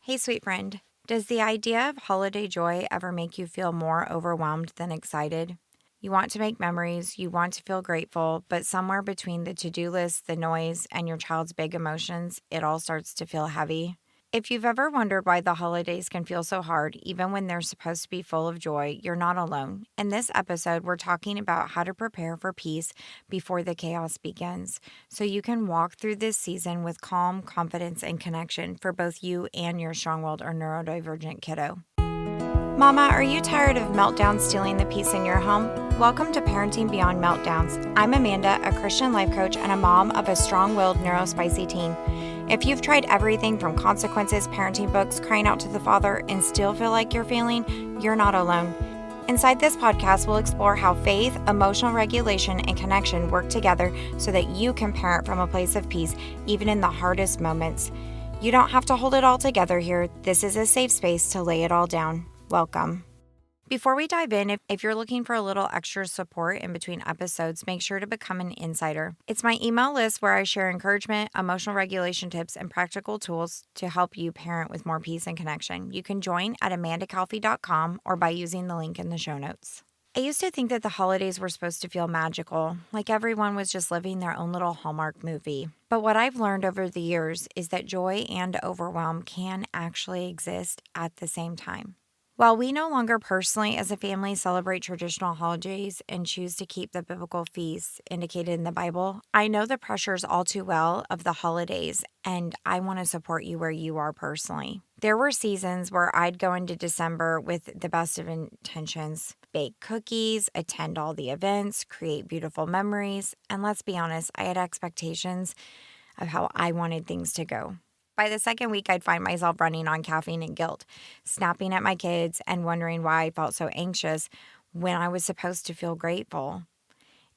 Hey, sweet friend. Does the idea of holiday joy ever make you feel more overwhelmed than excited? You want to make memories, you want to feel grateful, but somewhere between the to-do list, the noise, and your child's big emotions, it all starts to feel heavy. If you've ever wondered why the holidays can feel so hard, even when they're supposed to be full of joy, you're not alone. In this episode, we're talking about how to prepare for peace before the chaos begins, so you can walk through this season with calm, confidence, and connection for both you and your strong-willed or neurodivergent kiddo. Mama, are you tired of meltdowns stealing the peace in your home? Welcome to Parenting Beyond Meltdowns. I'm Amanda, a Christian life coach and a mom of a strong-willed neurospicy teen. If you've tried everything from consequences, parenting books, crying out to the Father, and still feel like you're failing, you're not alone. Inside this podcast, we'll explore how faith, emotional regulation, and connection work together so that you can parent from a place of peace, even in the hardest moments. You don't have to hold it all together here. This is a safe space to lay it all down. Welcome. Before we dive in, if you're looking for a little extra support in between episodes, make sure to become an insider. It's my email list where I share encouragement, emotional regulation tips, and practical tools to help you parent with more peace and connection. You can join at amandacalfee.com or by using the link in the show notes. I used to think that the holidays were supposed to feel magical, like everyone was just living their own little Hallmark movie. But what I've learned over the years is that joy and overwhelm can actually exist at the same time. While we no longer personally as a family celebrate traditional holidays and choose to keep the biblical feasts indicated in the Bible, I know the pressures all too well of the holidays, and I want to support you where you are personally. There were seasons where I'd go into December with the best of intentions, bake cookies, attend all the events, create beautiful memories, and let's be honest, I had expectations of how I wanted things to go. By the second week, I'd find myself running on caffeine and guilt, snapping at my kids and wondering why I felt so anxious when I was supposed to feel grateful.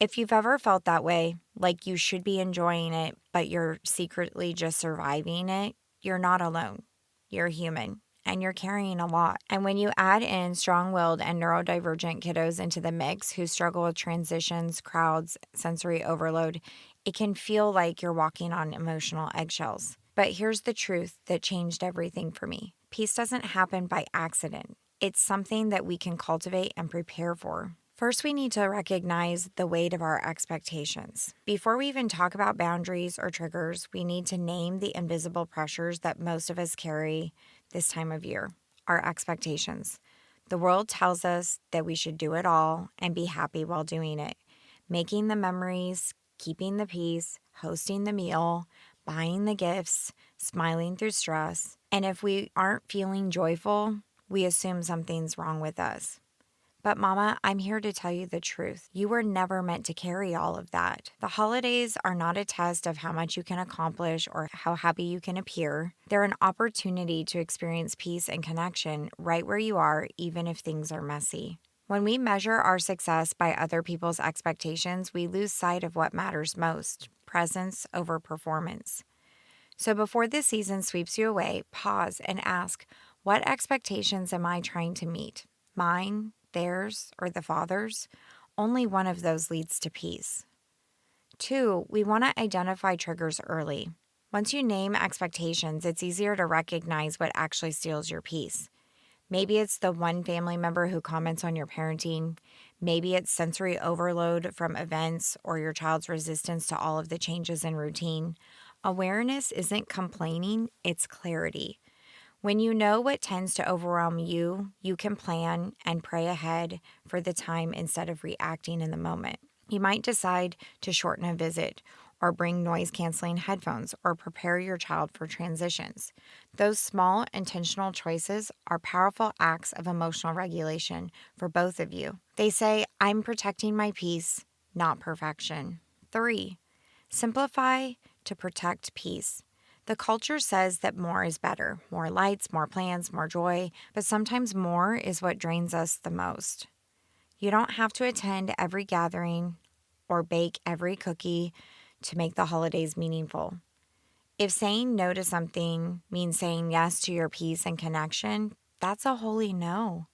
If you've ever felt that way, like you should be enjoying it, but you're secretly just surviving it, you're not alone. You're human and you're carrying a lot. And when you add in strong-willed and neurodivergent kiddos into the mix who struggle with transitions, crowds, sensory overload, it can feel like you're walking on emotional eggshells. But here's the truth that changed everything for me. Peace doesn't happen by accident. It's something that we can cultivate and prepare for. First, we need to recognize the weight of our expectations. Before we even talk about boundaries or triggers, we need to name the invisible pressures that most of us carry this time of year, our expectations. The world tells us that we should do it all and be happy while doing it. Making the memories, keeping the peace, hosting the meal, buying the gifts, smiling through stress. And if we aren't feeling joyful, we assume something's wrong with us. But Mama, I'm here to tell you the truth. You were never meant to carry all of that. The holidays are not a test of how much you can accomplish or how happy you can appear. They're an opportunity to experience peace and connection right where you are, even if things are messy. When we measure our success by other people's expectations, we lose sight of what matters most, presence over performance. So before this season sweeps you away, pause and ask, what expectations am I trying to meet? Mine, theirs, or the Father's? Only one of those leads to peace. 2, we want to identify triggers early. Once you name expectations, it's easier to recognize what actually steals your peace. Maybe it's the one family member who comments on your parenting. Maybe it's sensory overload from events or your child's resistance to all of the changes in routine. Awareness isn't complaining, it's clarity. When you know what tends to overwhelm you, you can plan and pray ahead for the time instead of reacting in the moment. You might decide to shorten a visit or bring noise-canceling headphones, or prepare your child for transitions. Those small, intentional choices are powerful acts of emotional regulation for both of you. They say, I'm protecting my peace, not perfection. 3, simplify to protect peace. The culture says that more is better. More lights, more plans, more joy, but sometimes more is what drains us the most. You don't have to attend every gathering or bake every cookie to make the holidays meaningful. If saying no to something means saying yes to your peace and connection, that's a holy no.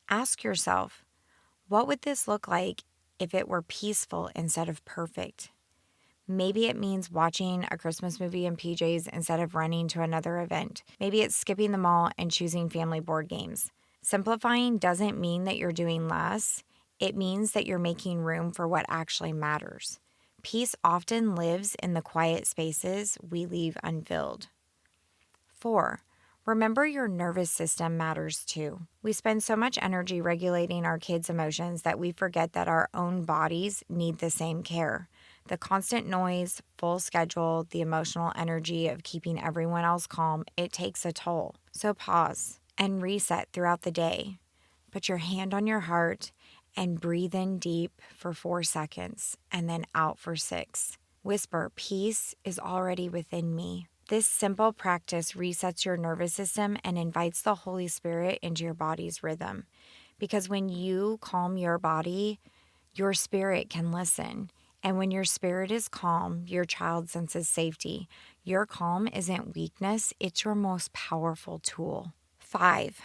Ask yourself, what would this look like if it were peaceful instead of perfect? Maybe it means watching a Christmas movie in PJs instead of running to another event. Maybe it's skipping the mall and choosing family board games. Simplifying doesn't mean that you're doing less. It means that you're making room for what actually matters. Peace often lives in the quiet spaces we leave unfilled. 4. Remember your nervous system matters too. We spend so much energy regulating our kids' emotions that we forget that our own bodies need the same care. The constant noise, full schedule, the emotional energy of keeping everyone else calm, it takes a toll. So pause and reset throughout the day. Put your hand on your heart and breathe in deep for 4 seconds and then out for 6. Whisper, peace is already within me. This simple practice resets your nervous system and invites the Holy Spirit into your body's rhythm. Because when you calm your body, your spirit can listen. And when your spirit is calm, your child senses safety. Your calm isn't weakness, it's your most powerful tool. 5.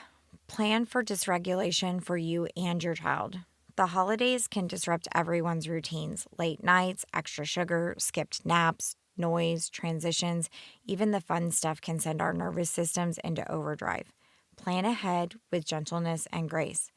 Plan for dysregulation for you and your child. The holidays can disrupt everyone's routines. Late nights, extra sugar, skipped naps, noise, transitions, even the fun stuff can send our nervous systems into overdrive. Plan ahead with gentleness and grace.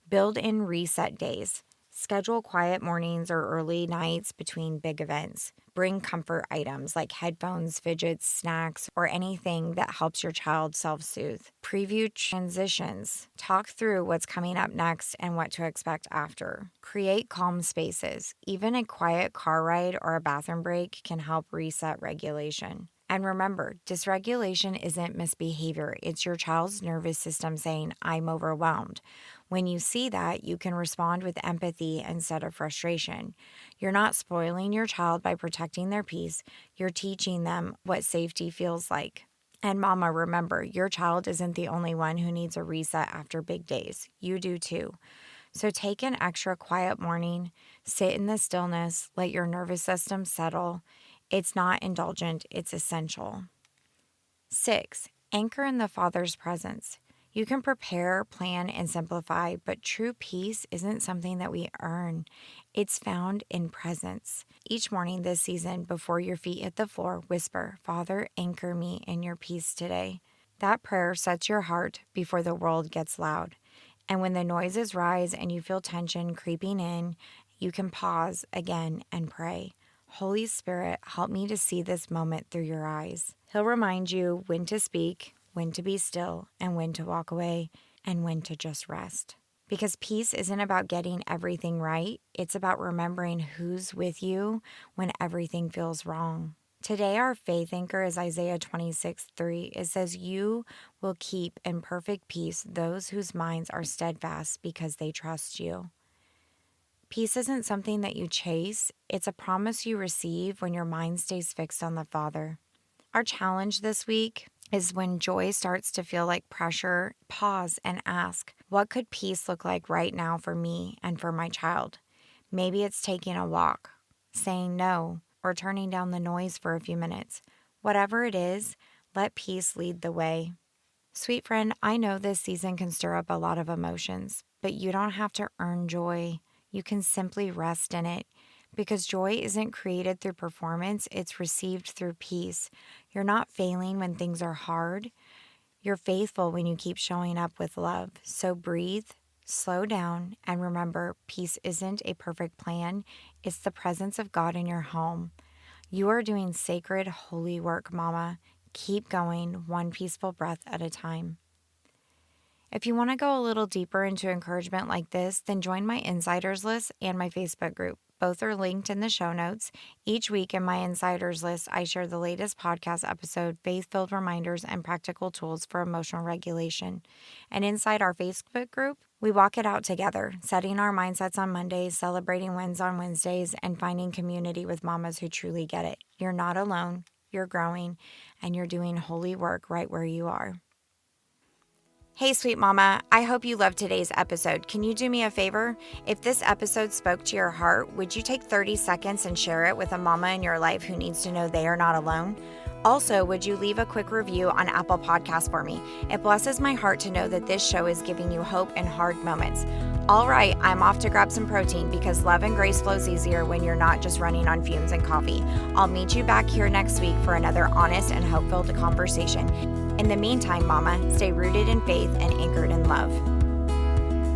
Build in reset days. Schedule quiet mornings or early nights between big events. Bring comfort items like headphones, fidgets, snacks, or anything that helps your child self-soothe. Preview transitions. Talk through what's coming up next and what to expect after. Create calm spaces. Even a quiet car ride or a bathroom break can help reset regulation. And remember, dysregulation isn't misbehavior. It's your child's nervous system saying, I'm overwhelmed. When you see that, you can respond with empathy instead of frustration. You're not spoiling your child by protecting their peace. You're teaching them what safety feels like. And mama, remember, your child isn't the only one who needs a reset after big days. You do too. So take an extra quiet morning, sit in the stillness, let your nervous system settle. It's not indulgent, it's essential. 6. Anchor in the Father's presence. You can prepare, plan, and simplify, but true peace isn't something that we earn. It's found in presence. Each morning this season, before your feet hit the floor, whisper, Father, anchor me in your peace today. That prayer sets your heart before the world gets loud. And when the noises rise and you feel tension creeping in, you can pause again and pray. Holy Spirit, help me to see this moment through your eyes. He'll remind you when to speak, when to be still, and when to walk away, and when to just rest. Because peace isn't about getting everything right. It's about remembering who's with you when everything feels wrong. Today, our faith anchor is Isaiah 26:3. It says, you will keep in perfect peace those whose minds are steadfast because they trust you. Peace isn't something that you chase. It's a promise you receive when your mind stays fixed on the Father. Our challenge this week is when joy starts to feel like pressure, pause and ask, what could peace look like right now for me and for my child? Maybe it's taking a walk, saying no, or turning down the noise for a few minutes. Whatever it is, let peace lead the way. Sweet friend, I know this season can stir up a lot of emotions, but you don't have to earn joy. You can simply rest in it. Because joy isn't created through performance, it's received through peace. You're not failing when things are hard. You're faithful when you keep showing up with love. So breathe, slow down, and remember, peace isn't a perfect plan. It's the presence of God in your home. You are doing sacred, holy work, Mama. Keep going, one peaceful breath at a time. If you want to go a little deeper into encouragement like this, then join my Insiders list and my Facebook group. Both are linked in the show notes. Each week in my Insiders list, I share the latest podcast episode, faith-filled reminders, and practical tools for emotional regulation. And inside our Facebook group, we walk it out together, setting our mindsets on Mondays, celebrating wins on Wednesdays, and finding community with mamas who truly get it. You're not alone, you're growing, and you're doing holy work right where you are. Hey, sweet mama, I hope you loved today's episode. Can you do me a favor? If this episode spoke to your heart, would you take 30 seconds and share it with a mama in your life who needs to know they are not alone? Also, would you leave a quick review on Apple Podcasts for me? It blesses my heart to know that this show is giving you hope in hard moments. All right, I'm off to grab some protein because love and grace flows easier when you're not just running on fumes and coffee. I'll meet you back here next week for another honest and hope-filled conversation. In the meantime, Mama, stay rooted in faith and anchored in love.